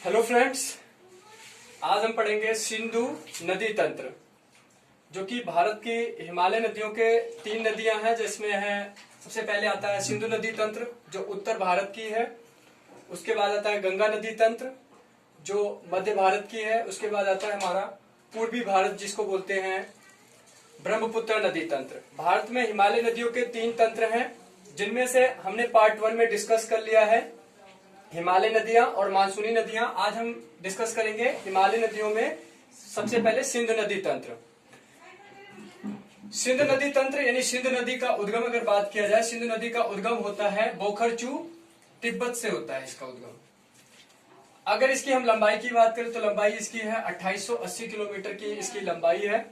Hello friends, आज हम पढ़ेंगे सिंधु नदी तंत्र, जो कि भारत की हिमालय नदियों के 3 नदियां हैं। जिसमें है सबसे पहले आता है सिंधु नदी तंत्र, जो उत्तर भारत की है। उसके बाद आता है गंगा नदी तंत्र, जो मध्य भारत की है। उसके बाद आता है हमारा पूर्वी भारत, जिसको बोलते हैं ब्रह्मपुत्र नदी तंत्र। भारत में हिमालय नदियों के 3 तंत्र हैं, जिनमें से हमने पार्ट 1 में डिस्कस कर लिया है हिमालय नदियां और मानसूनी नदियां। आज हम डिस्कस करेंगे हिमालय नदियों में सबसे पहले सिंधु नदी तंत्र। सिंधु नदी तंत्र यानी सिंधु नदी का उद्गम अगर बात किया जाए, सिंधु नदी का उद्गम होता है बोखरचू, तिब्बत से होता है इसका उद्गम। अगर इसकी हम लंबाई की बात करें तो लंबाई इसकी है 2880 किलोमीटर की इसकी लंबाई है।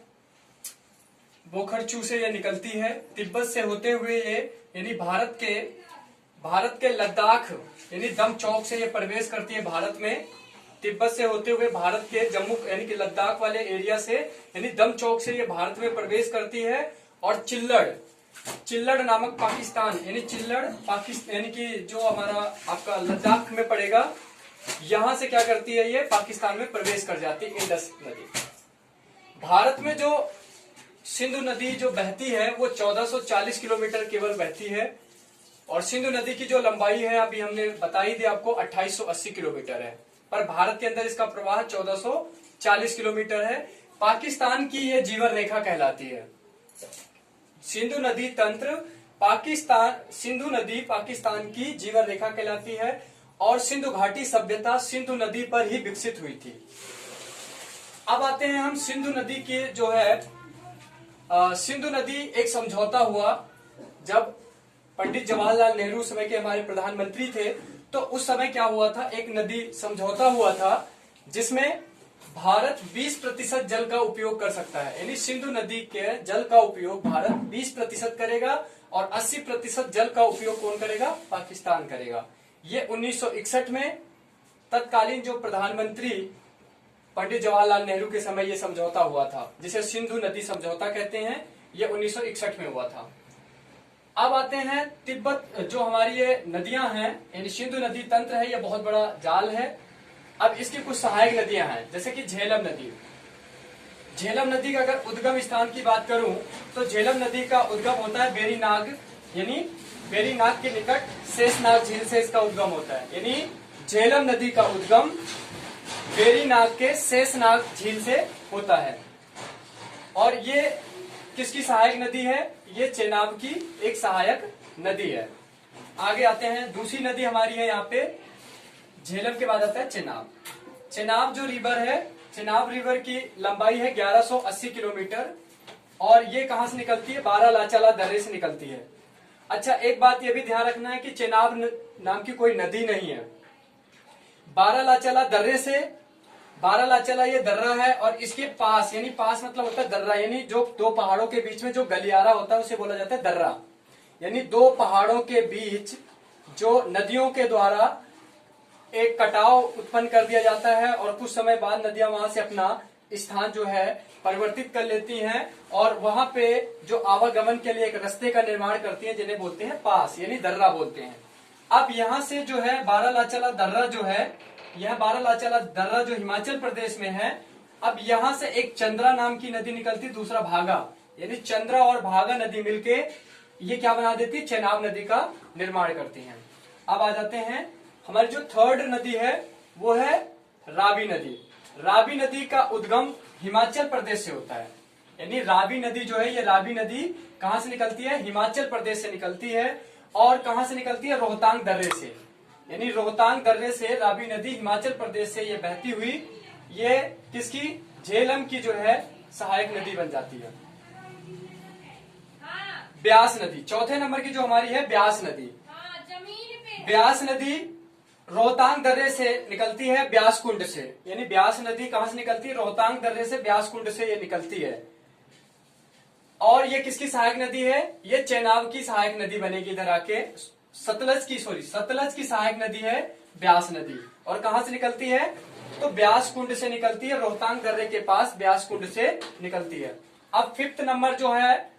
बोखरचू से ये निकलती है, तिब्बत से होते हुए ये यानी भारत के लद्दाख यानी दम चौक से ये प्रवेश करती है भारत में। तिब्बत से होते हुए भारत के जम्मू यानी कि लद्दाख वाले एरिया से यानी दम चौक से ये भारत में प्रवेश करती है। और चिल्लड़ नामक पाकिस्तान यानी चिल्लड़ पाकिस्तान यानी कि जो हमारा आपका लद्दाख में पड़ेगा, यहां से क्या करती है, ये पाकिस्तान में प्रवेश कर जाती है इंडस नदी। भारत में जो सिंधु नदी जो बहती है वो 1440 किलोमीटर केवल बहती है। और सिंधु नदी की जो लंबाई है अभी हमने बताई थी आपको 2880 किलोमीटर है, पर भारत के अंदर इसका प्रवाह 1440 किलोमीटर है। पाकिस्तान की ये जीवन रेखा कहलाती है। सिंधु नदी तंत्र सिंधु नदी पाकिस्तान की जीवन रेखा कहलाती है। और सिंधु घाटी सभ्यता सिंधु नदी पर ही विकसित हुई थी। अब आते हैं हम सिंधु नदी के जो है सिंधु नदी एक समझौता हुआ जब पंडित जवाहरलाल नेहरू समय के हमारे प्रधानमंत्री थे। तो उस समय क्या हुआ था, एक नदी समझौता हुआ था जिसमें भारत 20% जल का उपयोग कर सकता है। यानी सिंधु नदी के जल का उपयोग भारत 20% करेगा और 80% जल का उपयोग कौन करेगा, पाकिस्तान करेगा। ये 1961 में तत्कालीन जो प्रधानमंत्री पंडित जवाहरलाल नेहरू के समय ये समझौता हुआ था, जिसे सिंधु नदी समझौता कहते हैं। ये 1961 में हुआ था। अब आते हैं तिब्बत, जो हमारी ये नदियां हैं यानी सिंधु नदी तंत्र है, ये बहुत बड़ा जाल है। अब इसकी कुछ सहायक नदियां हैं, जैसे कि झेलम नदी। झेलम नदी का अगर उद्गम स्थान की बात करूं तो झेलम नदी का उद्गम होता है बेरीनाग यानी बेरीनाग के निकट शेषनाग झील से इसका उद्गम होता है। यानी झेलम नदी का उद्गम बेरीनाग के शेषनाग झील से होता है। और ये किसकी सहायक नदी है, ये चेनाब की एक सहायक नदी है। आगे आते हैं, दूसरी नदी हमारी है यहाँ पे झेलम के बाद आता है चेनाब। चेनाब जो रिवर है, चेनाब रिवर की लंबाई है 1180 किलोमीटर। और ये कहां से निकलती है, बारालाचाला दर्रे से निकलती है। अच्छा, एक बात ये भी ध्यान रखना है कि चेनाब नाम की कोई नदी नहीं है। बारालाचाला दर्रे से, बारालाचाला ये दर्रा है और इसके पास यानी पास मतलब होता है दर्रा, यानी जो 2 पहाड़ों के बीच में जो गलियारा होता है उसे बोला जाता है दर्रा। यानी 2 पहाड़ों के बीच जो नदियों के द्वारा एक कटाव उत्पन्न कर दिया जाता है और कुछ समय बाद नदियां वहां से अपना स्थान जो है परिवर्तित कर लेती हैं और वहां पे जो आवागमन के लिए एक रास्ते का निर्माण करती हैं, जिन्हें बोलते हैं पास यानी दर्रा बोलते हैं। अब यहाँ से जो है बारालाचाला दर्रा जो है, यह बारालाचाला दर्रा जो हिमाचल प्रदेश में है। अब यहाँ से एक चंद्रा नाम की नदी निकलती, दूसरा भागा, यानी चंद्रा और भागा नदी मिलके ये क्या बना देती, चेनाब नदी का निर्माण करती हैं। अब आ जाते हैं, हमारी जो थर्ड नदी है वो है रावी नदी। रावी नदी का उद्गम हिमाचल प्रदेश से होता है। यानी रावी नदी जो है, ये रावी नदी कहां से निकलती है, हिमाचल प्रदेश से निकलती है। और कहां से निकलती है, रोहतांग दर्रे से। यानी रोहतांग दर्रे से रावी नदी हिमाचल प्रदेश से ये बहती हुई ये किसकी, झेलम की जो है सहायक नदी बन जाती है। ब्यास नदी चौथे नंबर की जो हमारी है, ब्यास नदी। ब्यास नदी रोहतांग दर्रे से निकलती है, ब्यास कुंड से। यानी ब्यास नदी कहां से निकलती है, रोहतांग दर्रे से ब्यास कुंड से ये निकलती है। और ये किसकी सहायक नदी है, ये चेनाब की सहायक नदी बनेगी इधर आके। सतलज की सहायक नदी है ब्यास नदी। और कहां से निकलती है, तो ब्यास कुंड से निकलती है, रोहतांग दर्रे के पास ब्यास कुंड से निकलती है। अब 5th नंबर जो है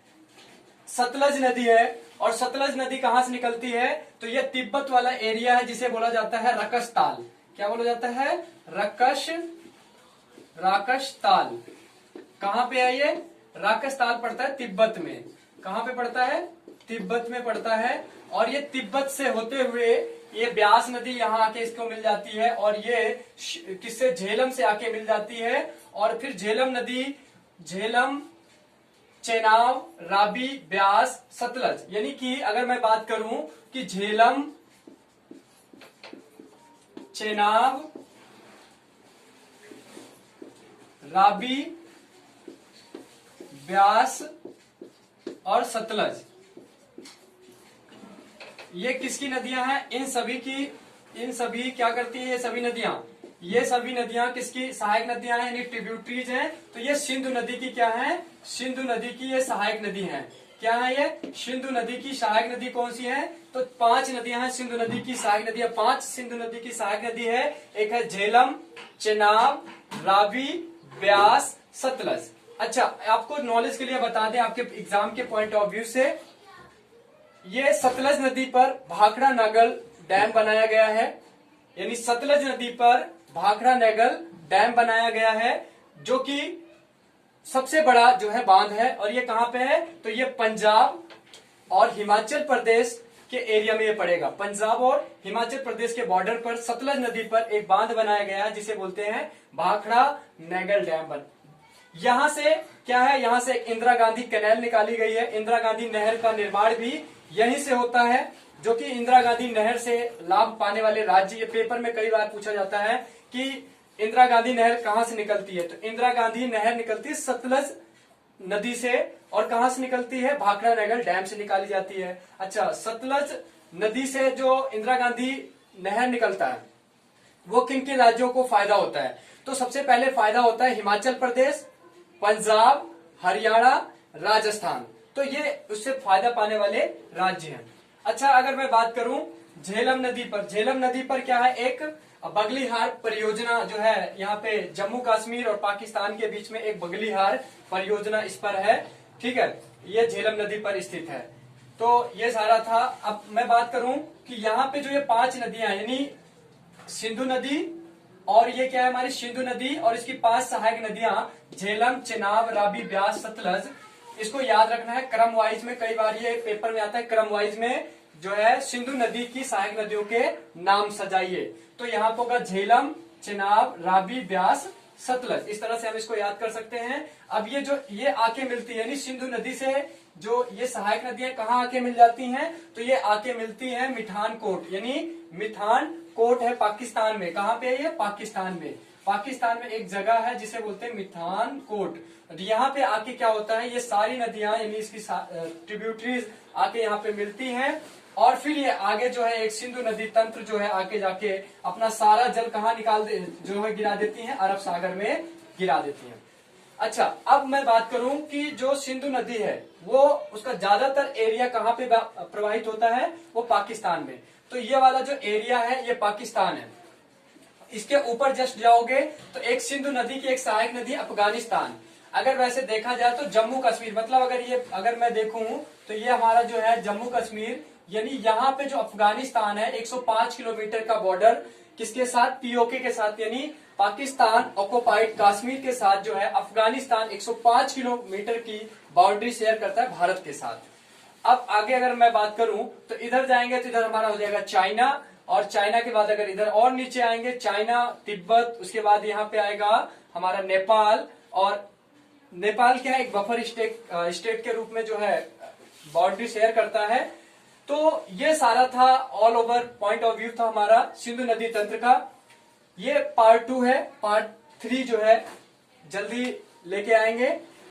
सतलज नदी है। और सतलज नदी कहां से निकलती है, तो ये तिब्बत वाला एरिया है जिसे बोला जाता है रकसताल। क्या बोला जाता है? राकश ताल। कहाँ पे है ये? राकश ताल पड़ता है तिब्बत में। कहाँ पे पड़ता है? तिब्बत में पड़ता है। और ये तिब्बत से होते हुए ये ब्यास नदी यहाँ आके इसको मिल जाती है, और ये किससे? झेलम से आके मिल जाती है। और फिर झेलम नदी, झेलम, चेनाब, राबी, ब्यास, सतलज, यानी कि अगर मैं बात करूं कि झेलम, चेनाब, राबी, ब्यास और सतलज, ये किसकी नदियां हैं? इन सभी क्या करती है? ये सभी नदियां किसकी सहायक नदियां हैं, यानी ट्रिब्यूटरीज हैं। तो ये सिंधु नदी की क्या है? सिंधु नदी की ये सहायक नदी है। क्या है ये? सिंधु नदी की सहायक नदी कौन सी है? तो 5 नदियां हैं सिंधु नदी की सहायक नदी है। 5 सिंधु नदी की सहायक नदी है। एक है झेलम, चेनाब, रावी, ब्यास, सतलज। अच्छा, आपको नॉलेज के लिए बता दें, आपके एग्जाम के पॉइंट ऑफ व्यू से, ये सतलज नदी पर भाखड़ा नागल डैम बनाया गया है। यानी सतलज नदी पर भाखड़ा नागल डैम बनाया गया है, जो कि सबसे बड़ा जो है बांध है। और ये कहां पे है? तो ये पंजाब और हिमाचल प्रदेश के एरिया में ये पड़ेगा। पंजाब और हिमाचल प्रदेश के बॉर्डर पर सतलज नदी पर एक बांध बनाया गया है, जिसे बोलते हैं भाखड़ा नागल डैम। यहां से क्या है? यहां से इंदिरा गांधी कैनाल निकाली गई है। इंदिरा गांधी नहर का निर्माण भी यहीं से होता है, जो कि इंदिरा गांधी नहर से लाभ पाने वाले राज्य, ये पेपर में कई बार पूछा जाता है कि इंदिरा गांधी नहर कहां से निकलती है। तो इंदिरा गांधी नहर निकलती है सतलज नदी से। और कहां से निकलती है? भाखड़ा नागल डैम से निकाली जाती है। अच्छा, सतलज नदी से जो इंदिरा गांधी नहर निकलता है, वो किन किन राज्यों को फायदा होता है? तो सबसे पहले फायदा होता है हिमाचल प्रदेश, पंजाब, हरियाणा, राजस्थान। तो ये उससे फायदा पाने वाले राज्य हैं। अच्छा, अगर मैं बात करूं झेलम नदी पर, झेलम नदी पर क्या है? एक बगलीहार परियोजना जो है, यहाँ पे जम्मू कश्मीर और पाकिस्तान के बीच में एक बगलीहार परियोजना इस पर है। ठीक है, ये झेलम नदी पर स्थित है। तो ये सारा था। अब मैं बात करूं कि यहाँ पे जो ये 5 नदियां, यानी सिंधु नदी, और ये क्या है हमारी सिंधु नदी, और इसकी 5 सहायक नदियां झेलम, चेनाब, रावी, ब्यास, सतलज, इसको याद रखना है क्रम वाइज में। कई बार ये पेपर में आता है क्रम वाइज में जो है सिंधु नदी की सहायक नदियों के नाम सजाइए। तो यहाँ पर होगा झेलम, चेनाब, रावी, ब्यास, सतलज। इस तरह से हम इसको याद कर सकते हैं। अब ये जो ये आके मिलती है, यानी सिंधु नदी से जो ये सहायक नदियां कहाँ आके मिल जाती हैं? तो ये आके मिलती हैं मिठानकोट, यानी मिठानकोट है पाकिस्तान में। कहाँ पे है ये? पाकिस्तान में। पाकिस्तान में एक जगह है जिसे बोलते हैं मिठानकोट। यहाँ पे आके क्या होता है? ये सारी नदियां, यानी इसकी ट्रिब्यूटरीज आके यहाँ पे मिलती हैं, और फिर ये आगे जो है एक सिंधु नदी तंत्र जो है आके जाके अपना सारा जल कहाँ जो है गिरा देती है? अरब सागर में गिरा देती है। अच्छा, अब मैं बात करूं कि जो सिंधु नदी है वो उसका ज्यादातर एरिया कहाँ पे प्रवाहित होता है? वो पाकिस्तान में। तो ये वाला जो एरिया है ये पाकिस्तान है। इसके ऊपर जस्ट जाओगे तो एक सिंधु नदी की एक सहायक नदी अफगानिस्तान। अगर वैसे देखा जाए तो जम्मू कश्मीर, मतलब अगर मैं देखूं तो ये हमारा जो है जम्मू कश्मीर, यानी यहाँ पे जो अफगानिस्तान है 105 किलोमीटर का बॉर्डर किसके साथ? पीओके के साथ, यानी पाकिस्तान ऑक्युपाइड कश्मीर के साथ जो है अफगानिस्तान 105 किलोमीटर की बाउंड्री शेयर करता है भारत के साथ। अब आगे अगर मैं बात करूं तो इधर जाएंगे तो इधर हमारा हो जाएगा चाइना, और चाइना के बाद अगर इधर और नीचे आएंगे चाइना, तिब्बत, उसके बाद यहाँ पे आएगा हमारा नेपाल। और नेपाल क्या है? एक बफर स्टेट के रूप में जो है बाउंड्री शेयर करता है। तो ये सारा था, all over point of view था हमारा सिंधु नदी तंत्र का। ये पार्ट 2 है। पार्ट 3 जो है जल्दी लेके आएंगे।